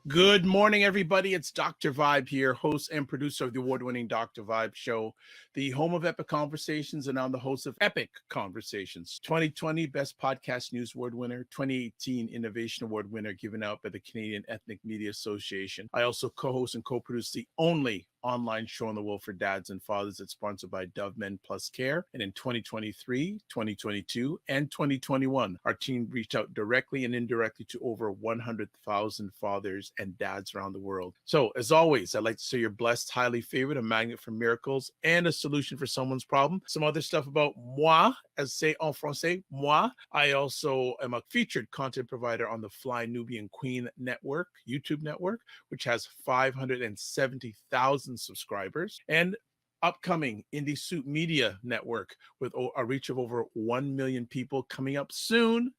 Good morning, everybody. It's Dr. Vibe here, host and producer of the award-winning Dr. Vibe Show, the home of Epic Conversations, and I'm the host of Epic Conversations. 2020 Best Podcast News Award winner, 2018 Innovation Award winner given out by the Canadian Ethnic Media Association. I also co-host and co-produce the only online show in the world for dads and fathers that's sponsored by Dove Men Plus Care. And in 2023, 2022, and 2021, our team reached out directly and indirectly to over 100,000 fathers and dads around the world. So as always, I'd like to say you're blessed, highly favored, a magnet for miracles, and a solution for someone's problem. Some other stuff about moi, as say en français, moi. I also am a featured content provider on the Fly Nubian Queen Network, YouTube network, which has 570,000 subscribers, and upcoming Indie Soup Media Network with a reach of over 1 million people coming out soon,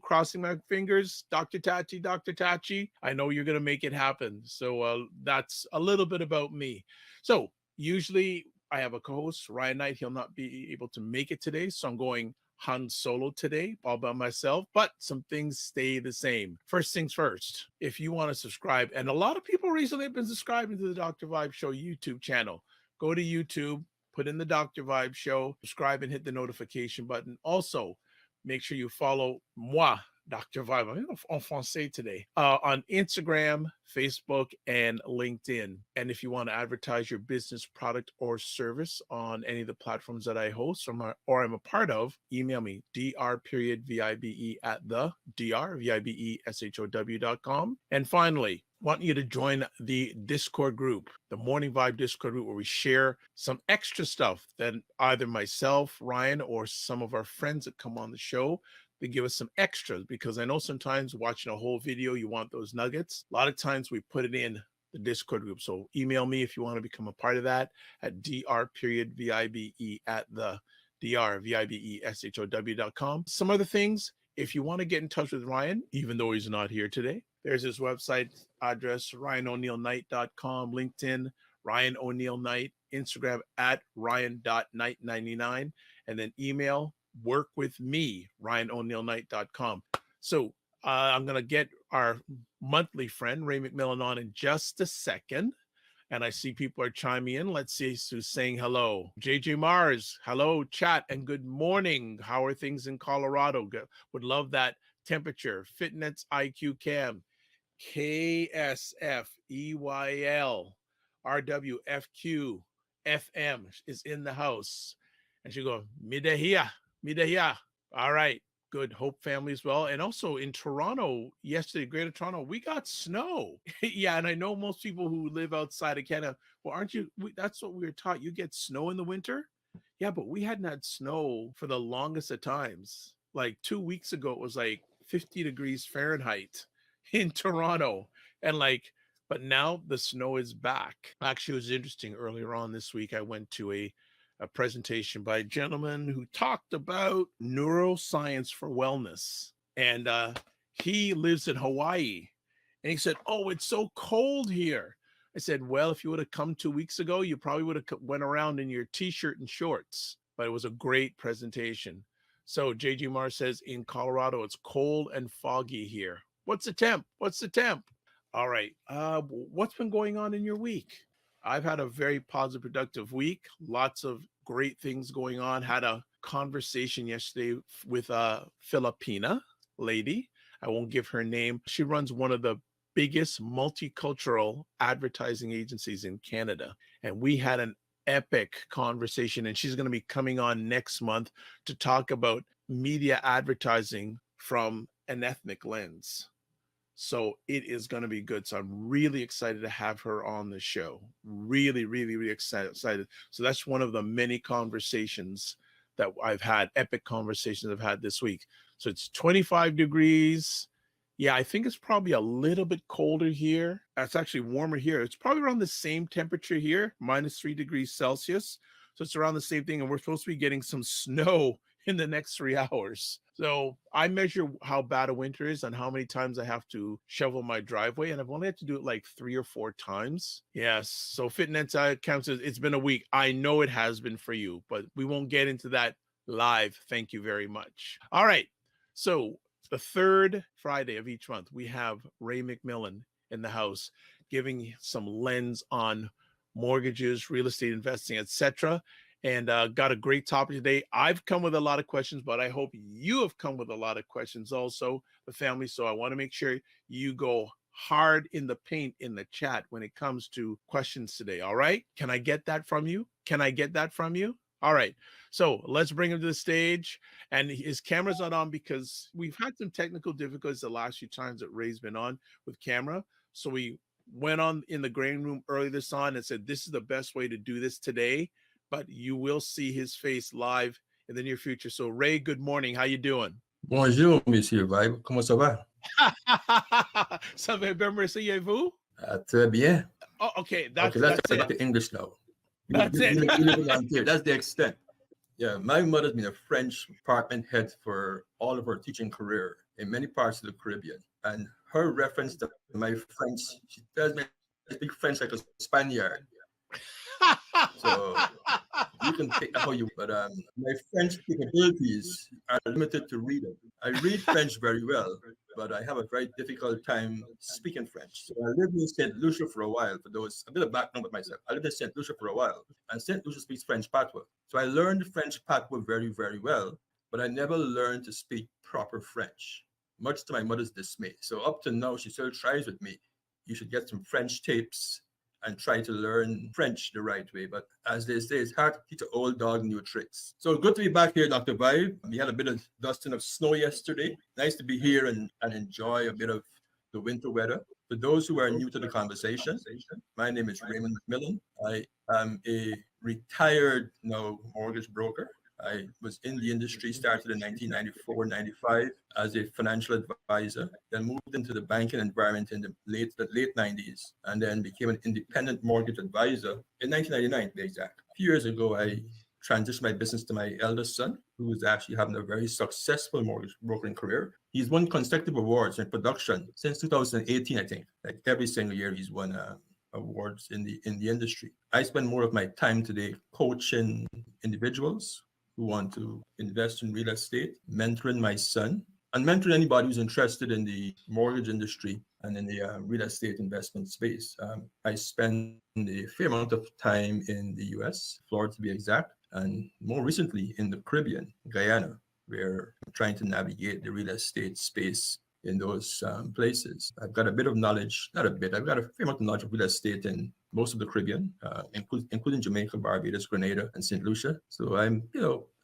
crossing my fingers. Dr. Tachi, I know you're going to make it happen. So that's a little bit about me. So usually I have a co-host, Ryan Knight. He'll not be able to make it today, so I'm going Han Solo today, all by myself, but some things stay the same. First things first, if you want to subscribe, and a lot of people recently have been subscribing to the Dr. Vibe Show YouTube channel, go to YouTube, put in the Dr. Vibe Show, subscribe and hit the notification button. Also, make sure you follow moi, Dr. Vibe, I'm en français today, on Instagram, Facebook, and LinkedIn. And if you want to advertise your business, product, or service on any of the platforms that I host or I'm a part of, email me, dr.vibe@the.vibe.com. And finally, want you to join the Discord group, the Morning Vibe Discord group, where we share some extra stuff that either myself, Ryan, or some of our friends that come on the show, they give us some extras, because I know sometimes watching a whole video, you want those nuggets. A lot of times we put it in the Discord group. So email me if you want to become a part of that at dr.vibe@the.vibe.com. Some other things, if you want to get in touch with Ryan, even though he's not here today, there's his website address, ryanoneilknight.com, LinkedIn, Ryan O'Neill Knight, Instagram at ryan.knight99, and then email workwithme, ryanO'neillKnight.com. So I'm going to get our monthly friend, Ray McMillan, on in just a second. And I see people are chiming in. Let's see who's saying hello. JJ Mars, hello, chat, and good morning. How are things in Colorado? Would love that temperature. Fitness IQ Cam, KSFEYL, RWFQ, FM is in the house. And she go, Midahia. All right, good. Hope family as well. And also in Toronto, yesterday, Greater Toronto, we got snow. Yeah, and I know most people who live outside of Canada, well, aren't you? That's what we were taught. You get snow in the winter. Yeah, but we hadn't had snow for the longest of times. Like 2 weeks ago, it was like 50 degrees Fahrenheit in Toronto. And but now the snow is back. Actually, it was interesting. Earlier on this week, I went to a presentation by a gentleman who talked about neuroscience for wellness. And he lives in Hawaii. And he said, oh, it's so cold here. I said, well, if you would have come 2 weeks ago, you probably would have went around in your t-shirt and shorts. But it was a great presentation. So JG Mars says, in Colorado, it's cold and foggy here. What's the temp? All right. What's been going on in your week? I've had a very positive, productive week. Lots of great things going on. Had a conversation yesterday with a Filipina lady. I won't give her name. She runs one of the biggest multicultural advertising agencies in Canada. And we had an epic conversation. And she's going to be coming on next month to talk about media advertising from an ethnic lens. So it is going to be good. So I'm really excited to have her on the show. Really, really, really excited. So that's one of the many conversations that I've had, epic conversations I've had this week. So it's 25 degrees. Yeah, I think it's probably a little bit colder here. It's actually warmer here. It's probably around the same temperature here, -3 degrees Celsius. So it's around the same thing. And we're supposed to be getting some snow in the next 3 hours. So I measure how bad a winter is and how many times I have to shovel my driveway. And I've only had to do it like 3 or 4 times. Yes. So Fitness counts as it's been a week. I know it has been for you, but we won't get into that live. Thank you very much. All right. So the third Friday of each month, we have Ray McMillan. in the house, giving some lens on mortgages, real estate investing, etc. And got a great topic today. I've come with a lot of questions, but I hope you have come with a lot of questions also, the family. So I want to make sure you go hard in the paint in the chat when it comes to questions today. All right. Can I get that from you? Can I get that from you? All right. So let's bring him to the stage. And his camera's not on because we've had some technical difficulties the last few times that Ray's been on with camera. So we went on in the green room early this on and said, this is the best way to do this today, but you will see his face live in the near future. So Ray, good morning. How you doing? Bonjour, Monsieur Vibe. Comment ça va? Ça va bien, merci, et vous? Très bien. Oh, okay. Let's That's talk it. about the English now. That's it. That's the extent. Yeah, my mother's been a French department head for all of her teaching career in many parts of the Caribbean. And her reference to my French, she tells me I speak French like a Spaniard. So you can take that how you, but my French capabilities are limited to reading. I read French very well, but I have a very difficult time speaking French. So I lived in St. Lucia for a while. For those, a bit of background with myself. I lived in St. Lucia for a while, and St. Lucia speaks French patois. So I learned French patois very, very well, but I never learned to speak proper French, much to my mother's dismay. So up to now, she still tries with me. You should get some French tapes and try to learn French the right way. But as they say, it's hard to teach an old dog new tricks. So good to be back here, Dr. Vibe. We had a bit of dusting of snow yesterday. Nice to be here and enjoy a bit of the winter weather. For those who are new to the conversation, my name is Ray McMillan. I am a retired now mortgage broker. I was in the industry, started in 1994-95 as a financial advisor, then moved into the banking environment in the late 90s, and then became an independent mortgage advisor in 1999, to be exact. A few years ago, I transitioned my business to my eldest son, who is actually having a very successful mortgage brokering career. He's won consecutive awards in production since 2018, I think. Like every single year, he's won awards in the industry. I spend more of my time today coaching individuals who want to invest in real estate, mentoring my son, and mentoring anybody who's interested in the mortgage industry and in the real estate investment space. I spend a fair amount of time in the US, Florida to be exact, and more recently in the Caribbean, Guyana, where I'm trying to navigate the real estate space in those places. I've got a bit of knowledge, not a bit, I've got a fair amount of knowledge of real estate in most of the Caribbean, including Jamaica, Barbados, Grenada, and St. Lucia. So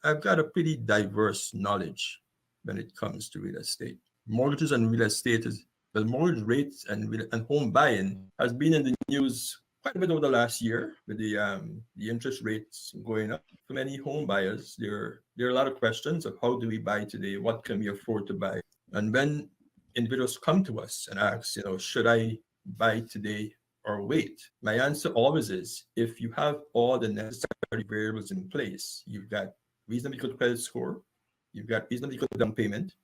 I've got a pretty diverse knowledge when it comes to real estate. Mortgages and real estate mortgage rates and home buying has been in the news quite a bit over the last year with the interest rates going up. For many home buyers, there are a lot of questions of how do we buy today? What can we afford to buy? And when individuals come to us and ask, should I buy today or wait? My answer always is, if you have all the necessary variables in place, you've got reasonably good credit score, you've got reasonably good down payment,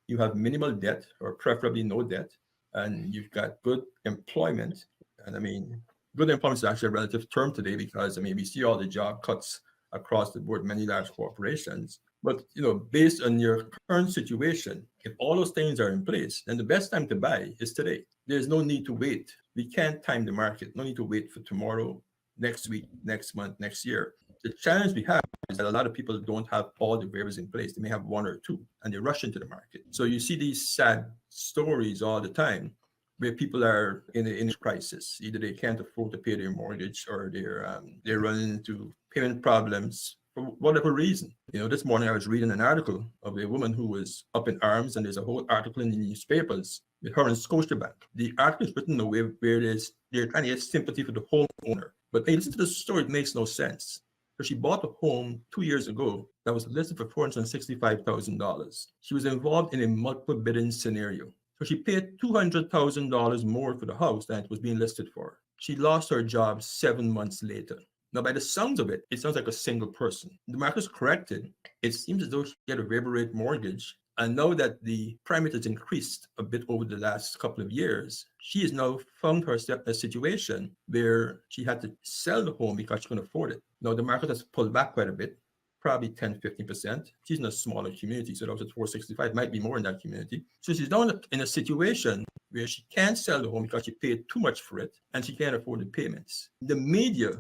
you have minimal debt or preferably no debt, and you've got good employment. And I mean, good employment is actually a relative term today because we see all the job cuts across the board, many large corporations. But based on your current situation, if all those things are in place, then the best time to buy is today. There's no need to wait. We can't time the market. No need to wait for tomorrow, next week, next month, next year. The challenge we have is that a lot of people don't have all the variables in place. They may have one or two, and they rush into the market. So you see these sad stories all the time where people are in a crisis. Either they can't afford to pay their mortgage, or they're running into payment problems for whatever reason. This morning I was reading an article of a woman who was up in arms, and there's a whole article in the newspapers with her in Scotiabank. The article is written in a way where they're trying to get sympathy for the homeowner. But hey, listen to the story, it makes no sense. So she bought a home 2 years ago that was listed for $465,000. She was involved in a multiple bidding scenario. So she paid $200,000 more for the house than it was being listed for. She lost her job 7 months later. Now, by the sounds of it, it sounds like a single person. The market's corrected. It seems as though she had a variable rate mortgage. And now that the prime rate has increased a bit over the last couple of years, she has now found herself in a situation where she had to sell the home because she couldn't afford it. Now, the market has pulled back quite a bit. probably 10-15%. She's in a smaller community, so that was at 465, might be more in that community. So she's down in a situation where she can't sell the home because she paid too much for it and she can't afford the payments. The media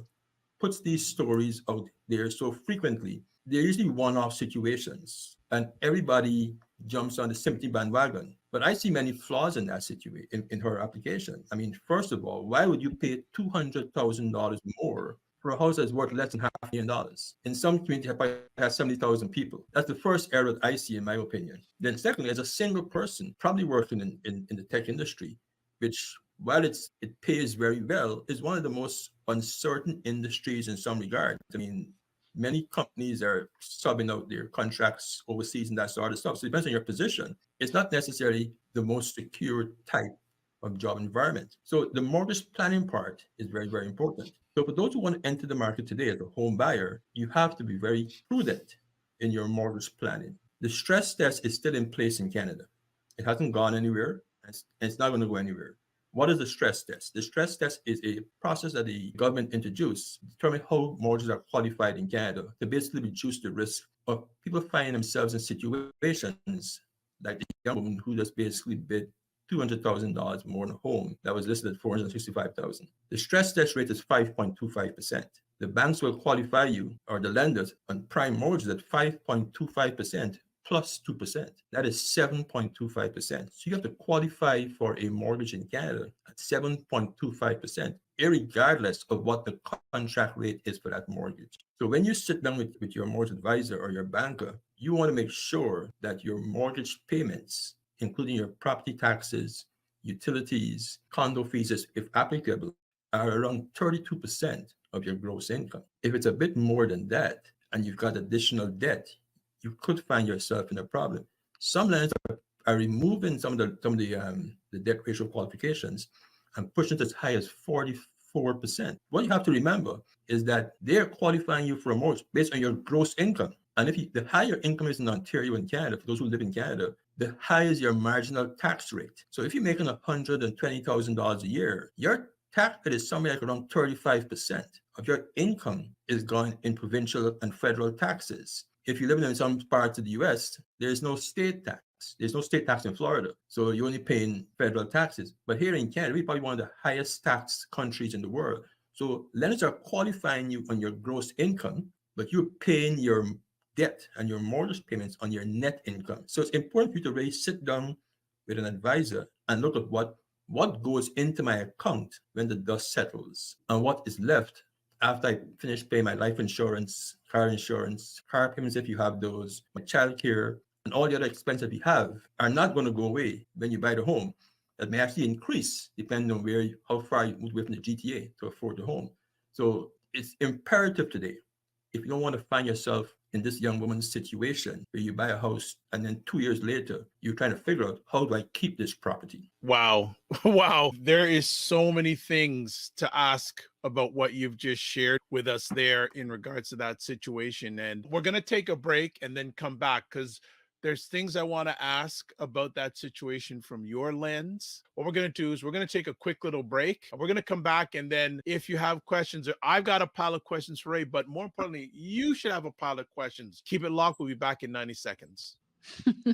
puts these stories out there so frequently. They're usually one-off situations, and everybody jumps on the sympathy bandwagon. But I see many flaws in that situation, in her application. I mean, first of all, why would you pay $200,000 more for a house that's worth less than $500,000? In some communities, it has 70,000 people. That's the first error that I see, in my opinion. Then secondly, as a single person, probably working in the tech industry, which, while it pays very well, is one of the most uncertain industries in some regards. I mean, many companies are subbing out their contracts overseas and that sort of stuff. So it depends on your position. It's not necessarily the most secure type of job environment. So the mortgage planning part is very, very important. So for those who want to enter the market today as a home buyer, you have to be very prudent in your mortgage planning. The stress test is still in place in Canada. It hasn't gone anywhere, and it's not going to go anywhere. What is the stress test? The stress test is a process that the government introduced to determine how mortgages are qualified in Canada to basically reduce the risk of people finding themselves in situations like the young woman who just basically bid $200,000 more on a home that was listed at $465,000. The stress test rate is 5.25%. The banks will qualify you, or the lenders, on prime mortgages at 5.25% plus 2%. That is 7.25%. So you have to qualify for a mortgage in Canada at 7.25%, irregardless of what the contract rate is for that mortgage. So when you sit down with your mortgage advisor or your banker, you want to make sure that your mortgage payments, including your property taxes, utilities, condo fees, if applicable, are around 32% of your gross income. If it's a bit more than that, and you've got additional debt, you could find yourself in a problem. Some lenders are removing some of the debt ratio qualifications and pushing it as high as 44%. What you have to remember is that they're qualifying you for a mortgage based on your gross income. And the higher income is in Ontario and Canada, for those who live in Canada, the higher is your marginal tax rate. So if you're making $120,000 a year, your tax rate is somewhere like around 35% of your income is gone in provincial and federal taxes. If you live in some parts of the US, there's no state tax. There's no state tax in Florida. So you're only paying federal taxes. But here in Canada, we're probably one of the highest tax countries in the world. So lenders are qualifying you on your gross income, but you're paying your debt and your mortgage payments on your net income. So it's important for you to really sit down with an advisor and look at what goes into my account when the dust settles and what is left after I finish paying my life insurance, car payments if you have those, my child care, and all the other expenses you have are not going to go away when you buy the home. That may actually increase depending on how far you move away from the GTA to afford the home. So it's imperative today, if you don't want to find yourself in this young woman's situation where you buy a house and then 2 years later, you're trying to figure out, how do I keep this property? Wow. Wow. There is so many things to ask about what you've just shared with us there in regards to that situation. And we're going to take a break and then come back because there's things I want to ask about that situation from your lens. What we're going to do is we're going to take a quick little break. We're going to come back. And then if you have questions, or I've got a pile of questions for Ray, but more importantly, you should have a pile of questions. Keep it locked. We'll be back in 90 seconds.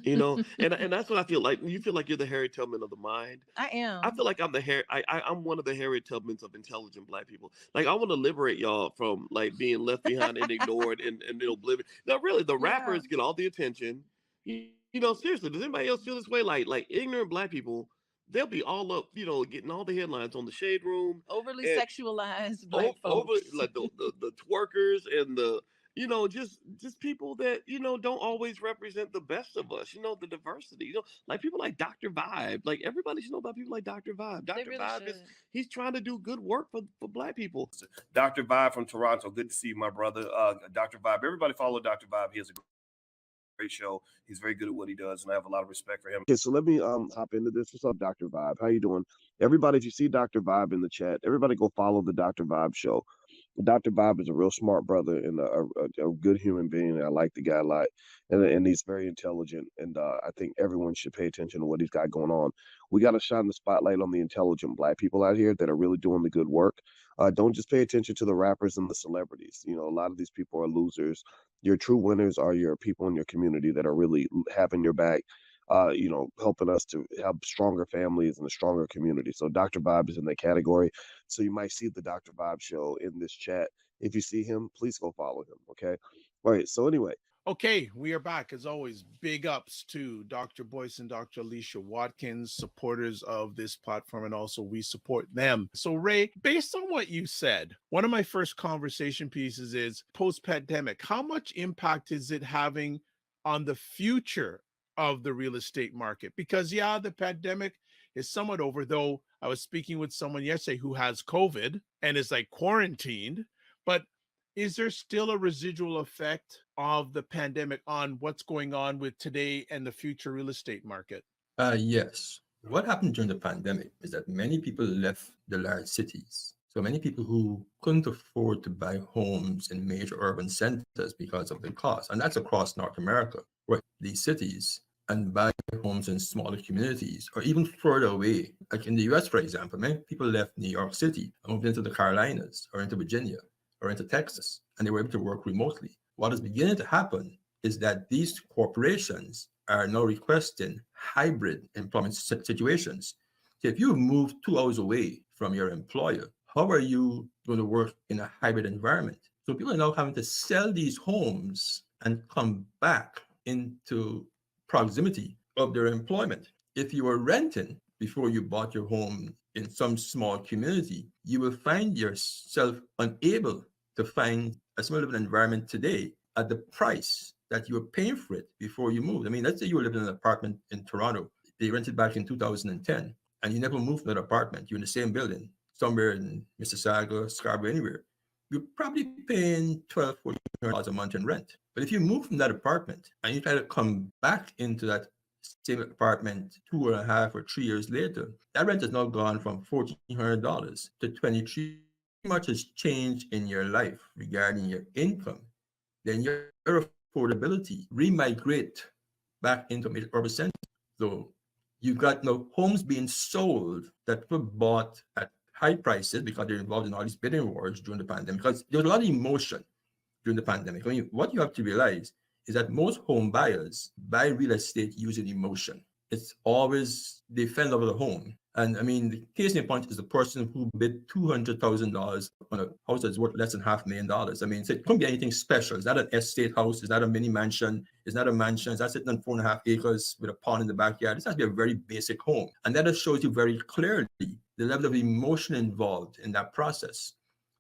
And that's what I feel like. You feel like you're the Harry Tubman of the mind. I am. I feel like I'm one of the Harry Tubmans of intelligent Black people. Like, I want to liberate y'all from like being left behind and ignored and oblivion. No, really, the rappers get all the attention. Seriously, does anybody else feel this way? Like ignorant Black people, they'll be all up, getting all the headlines on the Shade Room. Overly sexualized Black folks. Like the twerkers and the just people that don't always represent the best of us. The diversity. Like people like Dr. Vibe. Like everybody should know about people like Dr. Vibe. Dr. Really Vibe should. He's trying to do good work for Black people. Dr. Vibe from Toronto. Good to see you, my brother. Dr. Vibe. Everybody follow Dr. Vibe. He has a great show. He's very good at what he does, and I have a lot of respect for him. Okay, so let me hop into this. What's up, Dr. Vibe? How you doing? Everybody, if you see Dr. Vibe in the chat, everybody go follow the Dr. Vibe show. Dr. Bob is a real smart brother and a good human being. I like the guy a lot, and he's very intelligent. And I think everyone should pay attention to what he's got going on. We got to shine the spotlight on the intelligent Black people out here that are really doing the good work. Don't just pay attention to the rappers and the celebrities. You know, a lot of these people are losers. Your true winners are your people in your community that are really having your back. Helping us to have stronger families and a stronger community. So Dr. Bob is in that category. So you might see the Dr. Bob show in this chat. If you see him, please go follow him. Okay. All right. So anyway. Okay, we are back as always. Big ups to Dr. Boyce and Dr. Alicia Watkins, supporters of this platform, and also we support them. So, Ray, based on what you said, one of my first conversation pieces is post-pandemic. How much impact is it having on the future of the real estate market? Because, yeah, the pandemic is somewhat over, though I was speaking with someone yesterday who has COVID and is like quarantined, but is there still a residual effect of the pandemic on what's going on with today and the future real estate market? Yes. What happened during the pandemic is that many people left the large cities. So many people who couldn't afford to buy homes in major urban centers because of the cost, and that's across North America, where these cities and buy homes in smaller communities or even further away. Like in the US, for example, many people left New York City and moved into the Carolinas or into Virginia or into Texas, and they were able to work remotely. What is beginning to happen is that these corporations are now requesting hybrid employment situations. So if you move 2 hours away from your employer, how are you going to work in a hybrid environment? So people are now having to sell these homes and come back into proximity of their employment. If you were renting before you bought your home in some small community, you will find yourself unable to find a similar living environment today at the price that you were paying for it before you moved. I mean, let's say you were living in an apartment in Toronto, they rented back in 2010, and you never moved to that apartment. You're in the same building, somewhere in Mississauga, Scarborough, anywhere. You're probably paying $1,200, $1,400 a month in rent. But if you move from that apartment and you try to come back into that same apartment 2.5 or 3 years later, that rent has now gone from $1,400 to $2,300. Much has changed in your life regarding your income, then your affordability remigrate back into major urban centers. So you've got no homes being sold that were bought at high prices because they're involved in all these bidding wars during the pandemic. Because there was a lot of emotion during the pandemic. I mean, what you have to realize is that most home buyers buy real estate using emotion. It's always they fell in love with a home. And I mean, the case in point is the person who bid $200,000 on a house that's worth less than $500,000. I mean, so it couldn't be anything special. It's not an estate house. It's not a mini mansion. It's not a mansion. It's not sitting on 4.5 acres with a pond in the backyard. This has to be a very basic home. And that just shows you very clearly the level of emotion involved in that process.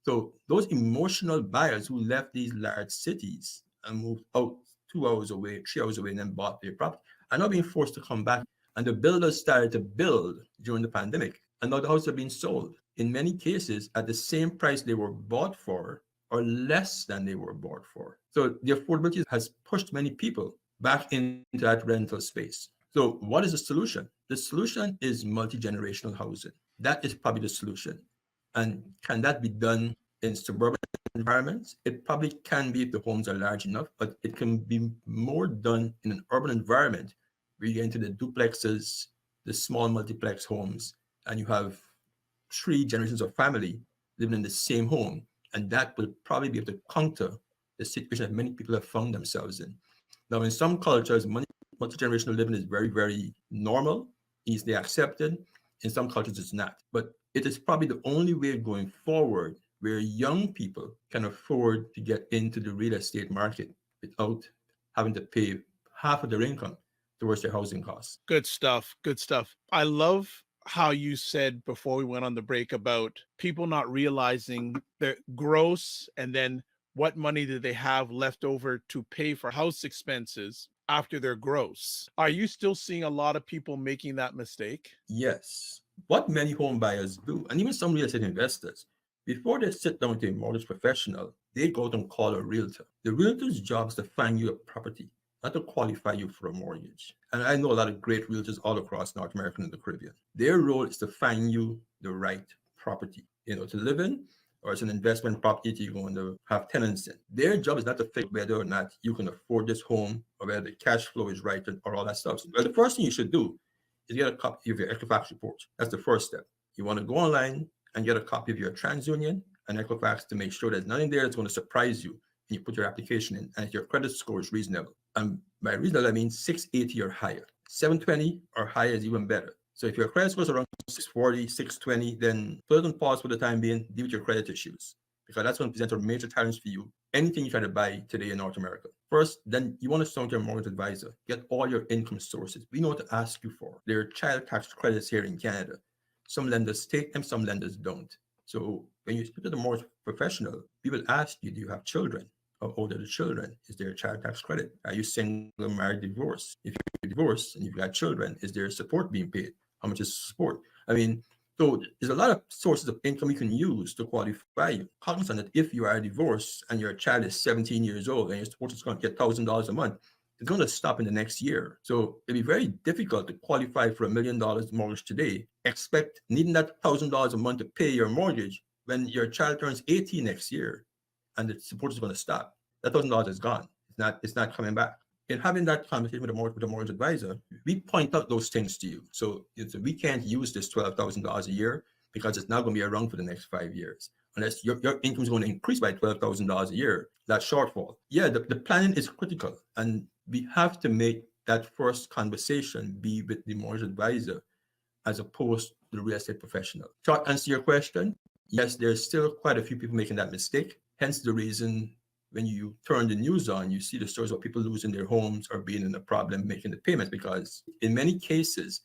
So those emotional buyers who left these large cities and moved out 2 hours away, 3 hours away, and then bought their property are now being forced to come back. And the builders started to build during the pandemic, and now the houses are being sold in many cases at the same price they were bought for or less than they were bought for. So the affordability has pushed many people back into that rental space. So what is the solution? The solution is multi-generational housing. That is probably the solution. And can that be done in suburban environments? It probably can be if the homes are large enough, but it can be more done in an urban environment where you get into the duplexes, the small multiplex homes, and you have 3 generations of family living in the same home. And that will probably be able to counter the situation that many people have found themselves in. Now, in some cultures, multi-generational living is very, very normal, easily accepted. In some cultures, it's not. But it is probably the only way going forward where young people can afford to get into the real estate market without having to pay half of their income towards their housing costs. Good stuff. Good stuff. I love how you said before we went on the break about people not realizing their gross and then what money do they have left over to pay for house expenses after their gross. Are you still seeing a lot of people making that mistake? Yes. What many home buyers do, and even some real estate investors, before they sit down with a mortgage professional, they go out and call a realtor. The realtor's job is to find you a property, not to qualify you for a mortgage. And I know a lot of great realtors all across North America and the Caribbean. Their role is to find you the right property, to live in or it's an investment property you're going to have tenants in. Their job is not to figure whether or not you can afford this home or whether the cash flow is right or all that stuff. Well, the first thing you should do is get a copy of your Equifax report. That's the first step. You want to go online and get a copy of your TransUnion and Equifax to make sure there's nothing there that's going to surprise you. And you put your application in, and if your credit score is reasonable. And by reasonable, I mean 680 or higher. 720 or higher is even better. So if your credit score is around 640, 620, then put it on pause for the time being, deal with your credit issues, because that's going to present a major challenge for you. Anything you try to buy today in North America. First, then you want to start your mortgage advisor. Get all your income sources. We know what to ask you for. There are child tax credits here in Canada. Some lenders take them, some lenders don't. So when you speak to the mortgage professional, we will ask you, do you have children? How old are the children? Is there a child tax credit? Are you single, married, divorced? If you're divorced and you've got children, is there support being paid? How much is support? I mean, so there's a lot of sources of income you can use to qualify you. Cognizant that if you are divorced and your child is 17 years old and your support is going to get $1,000 a month, it's going to stop in the next year. So it'd be very difficult to qualify for $1 million mortgage today, expect needing that $1,000 a month to pay your mortgage when your child turns 18 next year and the support is going to stop. That $1,000 is gone. It's not coming back. In having that conversation with a mortgage advisor, we point out those things to you. So we can't use this $12,000 a year because it's not going to be around for the next 5 years. Unless your income is going to increase by $12,000 a year, that shortfall. Yeah, the planning is critical. And we have to make that first conversation be with the mortgage advisor as opposed to the real estate professional. Short answer to your question, yes, there's still quite a few people making that mistake. Hence the reason when you turn the news on, you see the stories of people losing their homes or being in a problem making the payments, because in many cases,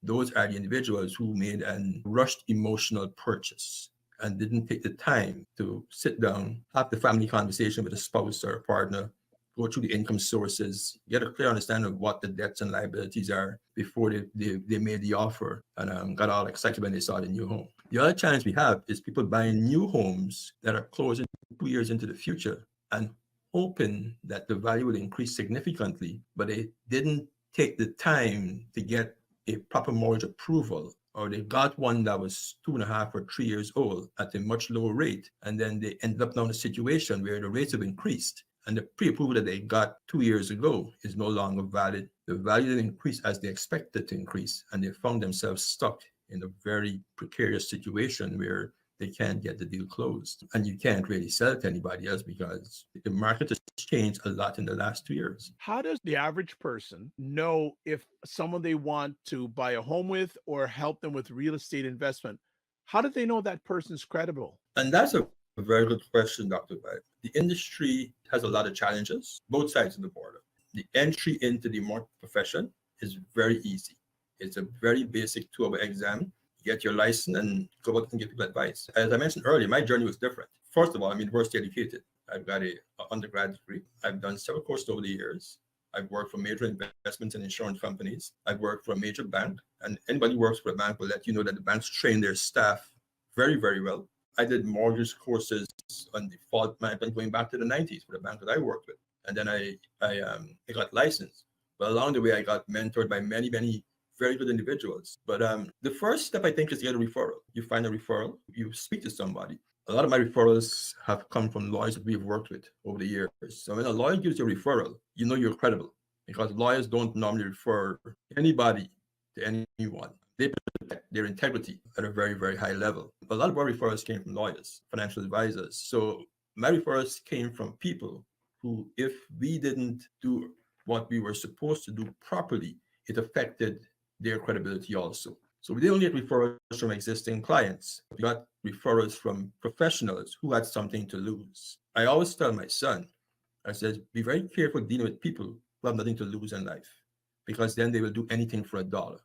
those are the individuals who made a rushed emotional purchase and didn't take the time to sit down, have the family conversation with a spouse or a partner, go through the income sources, get a clear understanding of what the debts and liabilities are before they made the offer and got all excited when they saw the new home. The other challenge we have is people buying new homes that are closing 2 years into the future and hoping that the value will increase significantly, but they didn't take the time to get a proper mortgage approval, or they got one that was 2.5 or 3 years old at a much lower rate, and then they ended up now in a situation where the rates have increased, and the pre-approval that they got 2 years ago is no longer valid. The value didn't increase as they expected to increase, and they found themselves stuck in a very precarious situation where they can't get the deal closed. And you can't really sell it to anybody else because the market has changed a lot in the last 2 years. How does the average person know if someone they want to buy a home with or help them with real estate investment, how do they know that person's credible? And that's a very good question, Dr. White. The industry has a lot of challenges, both sides of the border. The entry into the mortgage profession is very easy. It's a very basic 2-hour exam. Get your license and go out and give people advice. As I mentioned earlier, my journey was different. First of all, I'm university educated. I've got an undergrad degree. I've done several courses over the years. I've worked for major investments and insurance companies. I've worked for a major bank. And anybody who works for a bank will let you know that the banks train their staff very, very well. I did mortgage courses on default management going back to the 90s for the bank that I worked with. And then I got licensed. But along the way, I got mentored by many, many very good individuals. But the first step, I think, is to get a referral. You find a referral, you speak to somebody. A lot of my referrals have come from lawyers that we've worked with over the years. So when a lawyer gives you a referral, you know you're credible, because lawyers don't normally refer anybody to anyone. They protect their integrity at a very, very high level. A lot of our referrals came from lawyers, financial advisors. So my referrals came from people who, if we didn't do what we were supposed to do properly, it affected their credibility also. So we didn't get referrals from existing clients. We got referrals from professionals who had something to lose. I always tell my son, I said, be very careful dealing with people who have nothing to lose in life, because then they will do anything for $1.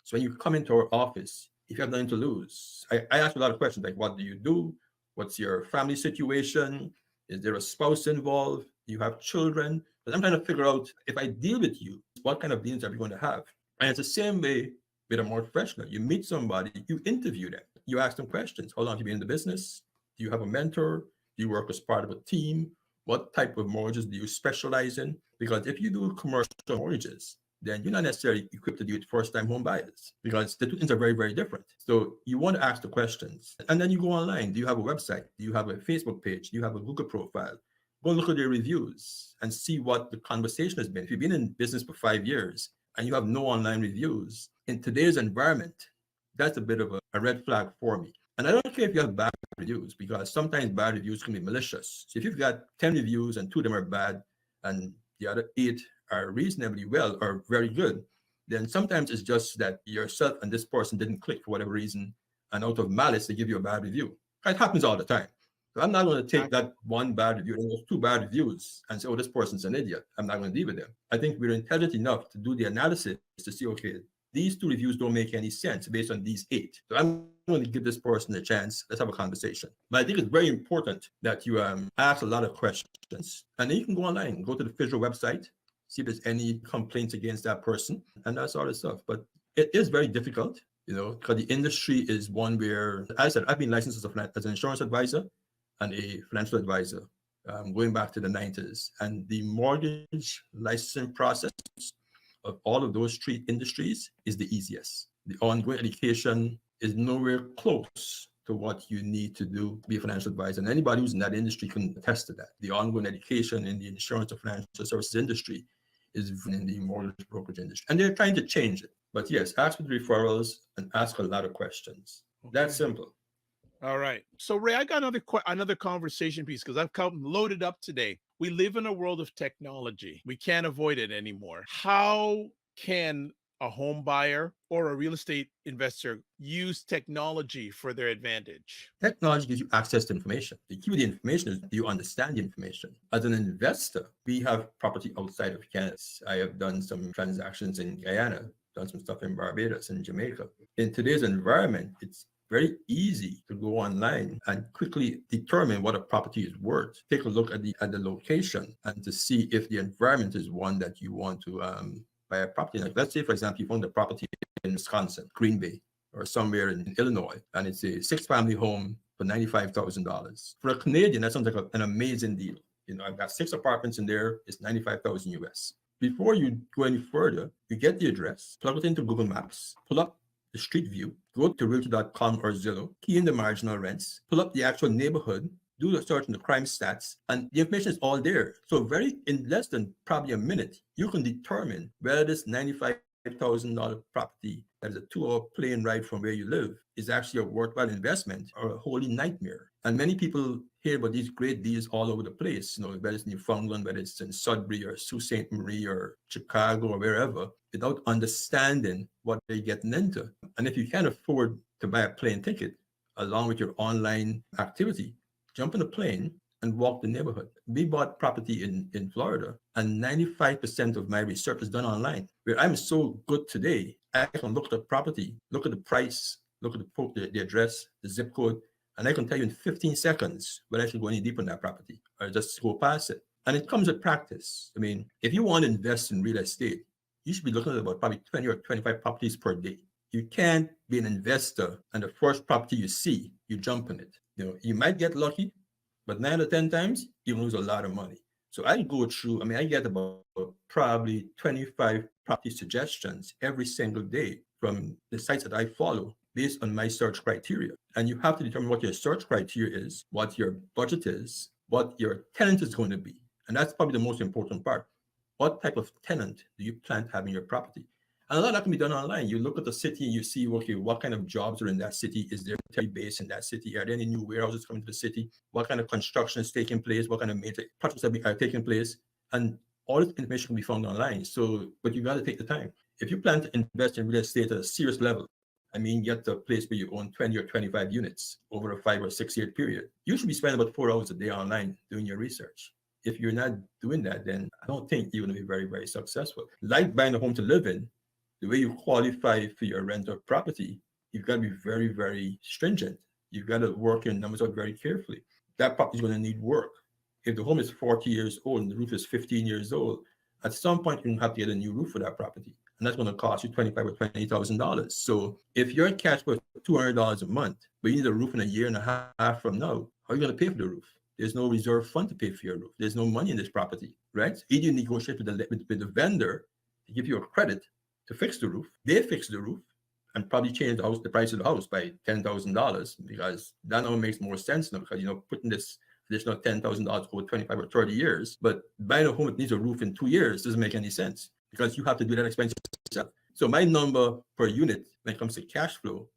So when you come into our office, if you have nothing to lose, I ask a lot of questions like, what do you do? What's your family situation? Is there a spouse involved? Do you have children? But I'm trying to figure out, if I deal with you, what kind of dealings are we going to have? And it's the same way with a mortgage professional. You meet somebody, you interview them, you ask them questions. How long have you been in the business? Do you have a mentor? Do you work as part of a team? What type of mortgages do you specialize in? Because if you do commercial mortgages, then you're not necessarily equipped to do it first-time home buyers, because the two things are very, very different. So you want to ask the questions, and then you go online. Do you have a website? Do you have a Facebook page? Do you have a Google profile? Go look at their reviews and see what the conversation has been. If you've been in business for 5 years and you have no online reviews, in today's environment, that's a bit of a red flag for me. And I don't care if you have bad reviews, because sometimes bad reviews can be malicious. So if you've got 10 reviews and 2 of them are bad and the other 8 are reasonably well or very good, then sometimes it's just that yourself and this person didn't click for whatever reason, and out of malice, they give you a bad review. It happens all the time. So I'm not going to take that one bad review and those 2 bad reviews and say, oh, this person's an idiot. I'm not going to deal with them. I think we're intelligent enough to do the analysis to see, okay, these 2 reviews don't make any sense based on these 8. So I'm going to give this person a chance. Let's have a conversation. But I think it's very important that you ask a lot of questions. And then you can go online, go to the official website, see if there's any complaints against that person, and that sort of stuff. But it is very difficult, because the industry is one where, as I said, I've been licensed as an insurance advisor and a financial advisor going back to the 90s. And the mortgage licensing process of all of those 3 industries is the easiest. The ongoing education is nowhere close to what you need to do to be a financial advisor. And anybody who's in that industry can attest to that. The ongoing education in the insurance or financial services industry is in the mortgage brokerage industry. And they're trying to change it. But yes, ask for the referrals and ask a lot of questions. Okay. That's simple. All right. So Ray, I got another conversation piece, because I've come loaded up today. We live in a world of technology. We can't avoid it anymore. How can a home buyer or a real estate investor use technology for their advantage? Technology gives you access to information. The key with the information is, do you understand the information? As an investor, we have property outside of Canada. I have done some transactions in Guyana, done some stuff in Barbados and Jamaica. In today's environment, it's very easy to go online and quickly determine what a property is worth. Take a look at the location and to see if the environment is one that you want to buy a property. Like, let's say, for example, you found a property in Wisconsin, Green Bay, or somewhere in Illinois, and it's a 6-family home for $95,000. For a Canadian, that sounds like an amazing deal. I've got 6 apartments in there. It's $95,000 US. Before you go any further, you get the address, plug it into Google Maps, pull up the street view, go to realtor.com or Zillow, key in the marginal rents, pull up the actual neighborhood, do the search in the crime stats, and the information is all there. So in less than probably a minute, you can determine whether this $95,000 property that is a 2-hour plane ride from where you live is actually a worthwhile investment or a holy nightmare. And many people hear about these great deals all over the place, whether it's Newfoundland, whether it's in Sudbury or Sault Ste. Marie or Chicago or wherever, without understanding what they're getting into. And if you can't afford to buy a plane ticket along with your online activity, jump on a plane and walk the neighborhood. We bought property in Florida, and 95% of my research is done online. Where I'm so good today, I can look at the property, look at the price, look at the address, the zip code, and I can tell you in 15 seconds whether I should go any deeper in that property or just go past it. And it comes with practice. I mean, if you want to invest in real estate, you should be looking at about probably 20 or 25 properties per day. You can't be an investor and the first property you see, you jump on it. You might get lucky, but 9 out of 10 times, you lose a lot of money. So I go through, I get about probably 25 property suggestions every single day from the sites that I follow based on my search criteria. And you have to determine what your search criteria is, what your budget is, what your tenant is going to be. And that's probably the most important part. What type of tenant do you plan to have in your property? And a lot of that can be done online. You look at the city and you see, okay, what kind of jobs are in that city? Is there a base in that city? Are there any new warehouses coming to the city? What kind of construction is taking place? What kind of major projects are taking place? And all this information can be found online. So, but you got to take the time. If you plan to invest in real estate at a serious level, get to a place where you own 20 or 25 units over a 5 or 6 year period, you should be spending about 4 hours a day online doing your research. If you're not doing that, then I don't think you're going to be very, very successful. Like buying a home to live in, the way you qualify for your rental property, you've got to be very, very stringent. You've got to work your numbers out very carefully. That property is going to need work. If the home is 40 years old and the roof is 15 years old, at some point you're going to have to get a new roof for that property. And that's going to cost you $25,000 or $28,000. So if your cash was $200 a month, but you need a roof in a year and a half from now, how are you going to pay for the roof? There's no reserve fund to pay for your roof. There's no money in this property, right? Either you negotiate with the vendor They give you a credit to fix the roof. They fix the roof and probably change the price of the house by $10,000, because that now makes more sense now, because putting this additional $10,000 over 25 or 30 years, but buying a home that needs a roof in 2 years doesn't make any sense, because you have to do that expense yourself. So my number per unit when it comes to cash flow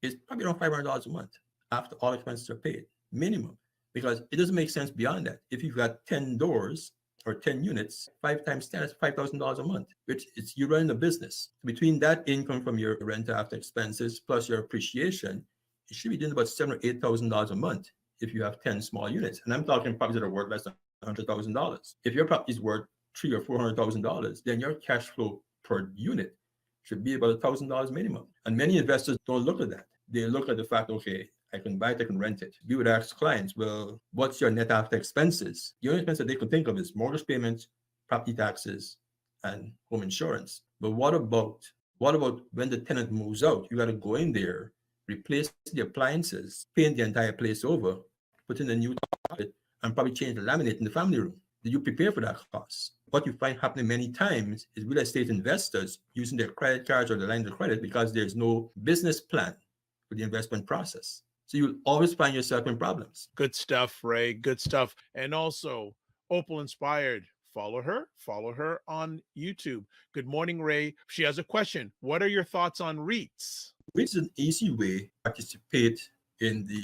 is probably around $500 a month after all expenses are paid, minimum, because it doesn't make sense beyond that. If you've got 10 doors or 10 units, 5 times 10 is $5,000 a month, which is you running a business. Between that income from your rent after expenses plus your appreciation, you should be doing about $7,000 or $8,000 a month if you have 10 small units. And I'm talking properties that are worth less than $100,000. If your property is worth $300,000 or $400,000, then your cash flow per unit should be about $1,000 minimum. And many investors don't look at that. They look at the fact, okay, I can buy it, I can rent it. We would ask clients, well, what's your net after expenses? The only expense that they can think of is mortgage payments, property taxes, and home insurance. But what about when the tenant moves out? You got to go in there, replace the appliances, paint the entire place over, put in a new toilet, and probably change the laminate in the family room. Did you prepare for that cost? What you find happening many times is real estate investors using their credit cards or their lines of credit because there's no business plan for the investment process. So you'll always find yourself in problems. Good stuff, Ray. Good stuff. And also, Opal Inspired. Follow her on YouTube. Good morning, Ray. She has a question. What are your thoughts on REITs? REITs is an easy way to participate in the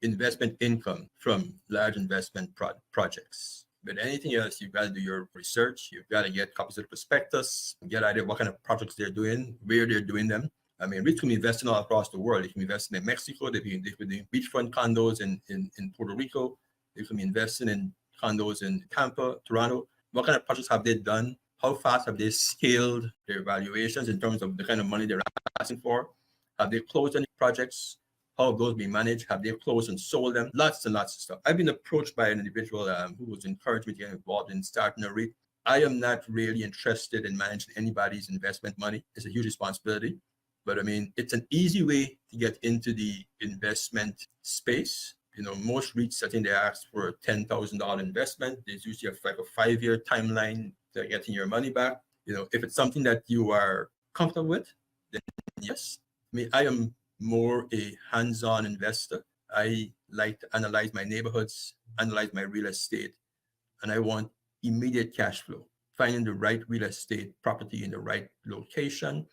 investment income from large investment projects. But anything else, you've got to do your research. You've got to get copies of the prospectus, get an idea what kind of projects they're doing, where they're doing them. I mean, REITs can be investing all across the world. They can be investing in Mexico. They can be doing beachfront condos in Puerto Rico. They can be investing in condos in Tampa, Toronto. What kind of projects have they done? How fast have they scaled their valuations in terms of the kind of money they're asking for? Have they closed any projects? How have those been managed? Have they closed and sold them? Lots and lots of stuff. I've been approached by an individual who was encouraged me to get involved in starting a REIT. I am not really interested in managing anybody's investment money. It's a huge responsibility. But I mean, it's an easy way to get into the investment space. Most REITs, I think they ask for a $10,000 investment. There's usually like a 5-year timeline to getting your money back. If it's something that you are comfortable with, then yes. I mean, I am more a hands-on investor. I like to analyze my neighborhoods, analyze my real estate, and I want immediate cash flow. Finding the right real estate property in the right location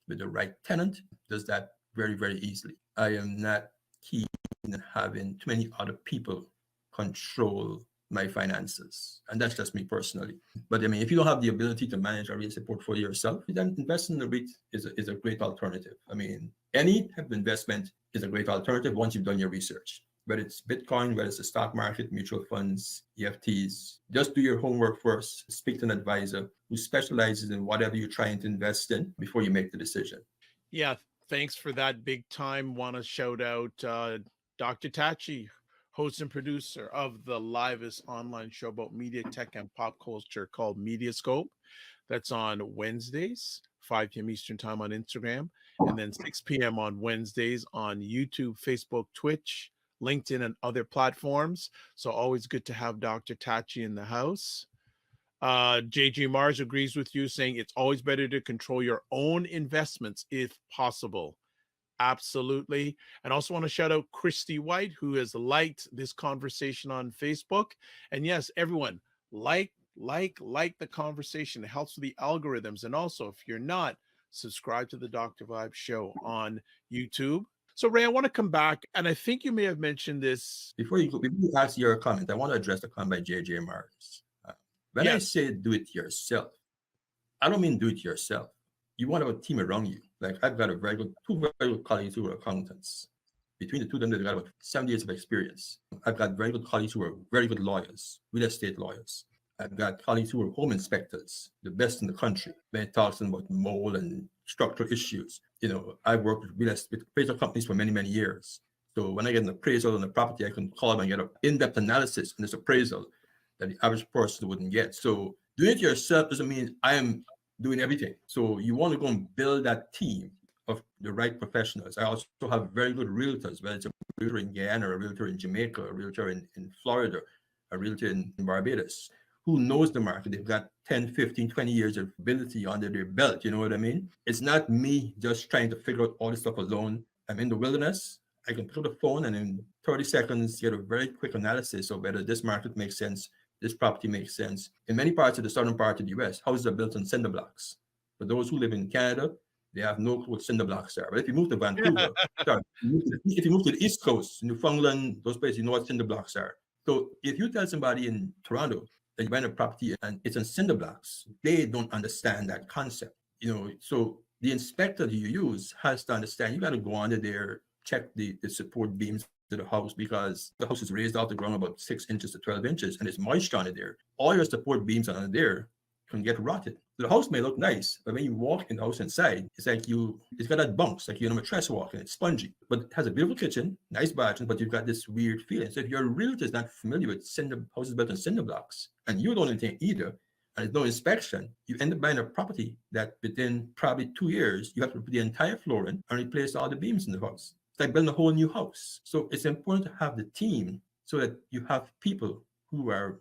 with the right tenant does that very, very easily. I am not keen on having too many other people control my finances. And that's just me personally. But I mean, if you don't have the ability to manage a real estate portfolio yourself, then investing in the REIT is a great alternative. I mean, any type of investment is a great alternative once you've done your research. Whether it's Bitcoin, whether it's the stock market, mutual funds, EFTs, just do your homework first. Speak to an advisor who specializes in whatever you're trying to invest in before you make the decision. Yeah, thanks for that big time. Want to shout out Dr. Tachi, host and producer of the livest online show about media, tech, and pop culture called Mediascope. That's on Wednesdays, 5 p.m. Eastern time on Instagram, and then 6 p.m. on Wednesdays on YouTube, Facebook, Twitch, LinkedIn, and other platforms. So always good to have Dr. Tachi in the house. JG Mars agrees with you, saying it's always better to control your own investments if possible. Absolutely. And also want to shout out Christy White, who has liked this conversation on Facebook. And yes, everyone, like the conversation. It helps with the algorithms. And also, if you're not, subscribe to the Dr. Vibe Show on YouTube. So Ray, I want to come back, and I think you may have mentioned this. Before you ask your comment, I want to address the comment by JJ Mars. When I say do it yourself, I don't mean do it yourself. You want to have a team around you. Like I've got two very good colleagues who are accountants. Between the two of them, they've got about 7 years of experience. I've got very good colleagues who are very good lawyers, real estate lawyers. I've got colleagues who are home inspectors, the best in the country, when it talks about mold and structural issues. I've worked with appraisal companies for many, many years. So when I get an appraisal on the property, I can call them and get an in-depth analysis on this appraisal that the average person wouldn't get. So doing it yourself doesn't mean I am doing everything. So you want to go and build that team of the right professionals. I also have very good realtors, whether it's a realtor in Guyana, or a realtor in Jamaica, a realtor in Florida, a realtor in Barbados, who knows the market. They've got 10, 15, 20 years of ability under their belt. You know what I mean? It's not me just trying to figure out all this stuff alone. I'm in the wilderness. I can pick up the phone and in 30 seconds get a very quick analysis of whether this market makes sense, this property makes sense. In many parts of the southern part of the US, houses are built on cinder blocks. For those who live in Canada, they have no clue what cinder blocks are. But if you move to Vancouver, sorry, if you move to the East Coast, Newfoundland, those places, you know what cinder blocks are. So if you tell somebody in Toronto that you're buying a property and it's on cinder blocks, they don't understand that concept. So the inspector that you use has to understand you got to go under there, check the support beams to the house, because the house is raised off the ground about 6 inches to 12 inches and it's moisture under there. All your support beams under there can get rotted. The house may look nice, but when you walk in the house inside, it's like it's got that bounce, like you're on a trestle walking. It's spongy, but it has a beautiful kitchen, nice bathroom, but you've got this weird feeling. So if your realtor is not familiar with houses built on cinder blocks, and you don't anything either, and there's no inspection, you end up buying a property that within probably 2 years, you have to put the entire floor in and replace all the beams in the house. It's like building a whole new house. So it's important to have the team so that you have people who are